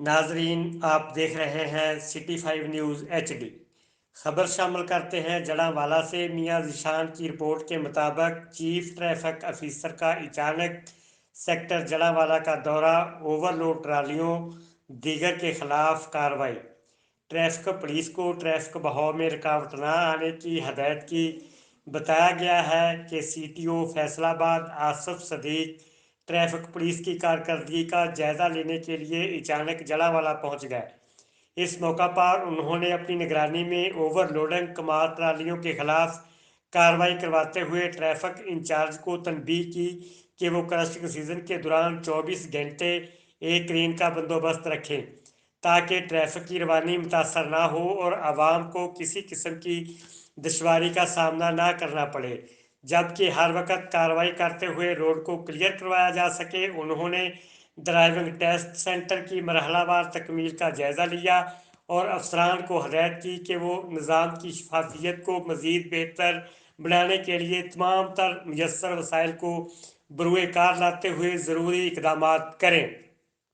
नाजरीन, आप देख रहे हैं सिटी 5 न्यूज़ HD। खबर शामिल करते हैं जड़ांवाला से। मियां ज़ीशान की रिपोर्ट के मुताबिक चीफ ट्रैफिक अफसर का अचानक सेक्टर जड़ांवाला का दौरा, ओवरलोड ट्रालियों दीगर के खिलाफ कार्रवाई। ट्रैफिक पुलिस को ट्रैफिक बहाव में रुकावट न आने की हदायत की। बताया गया है कि CTO Faisalabad Asif Sadiq traffic police की कारकर्दगी का जायज़ा लेने के लिए अचानक जड़ांवाला पहुंच गए। इस मौका पर उन्होंने अपनी निगरानी में ओवरलोडिंग कमाल ट्रालियों के खिलाफ कार्रवाई करवाते हुए ट्रैफिक इंचार्ज को तनबीह की कि वो क्रशिंग सीजन के दौरान 24 घंटे एक क्रेन का बंदोबस्त रखें ताकि ट्रैफिक की रवानी मुतासर ना हो और आवाम को किसी किस्म की दुश्वारी का सामना ना करना पड़े, जबकि हर वक्त कार्रवाई करते हुए रोड को क्लियर करवाया जा सके। उन्होंने ड्राइविंग टेस्ट सेंटर की मरहलावार तकमील का जायज़ा लिया और अफसरान को हदायत की कि वो निज़ाम की शफाफियत को मज़ीद बेहतर बनाने के लिए तमाम तर मुयसर वसाइल को बरूए कार लाते हुए ज़रूरी इकदाम करें।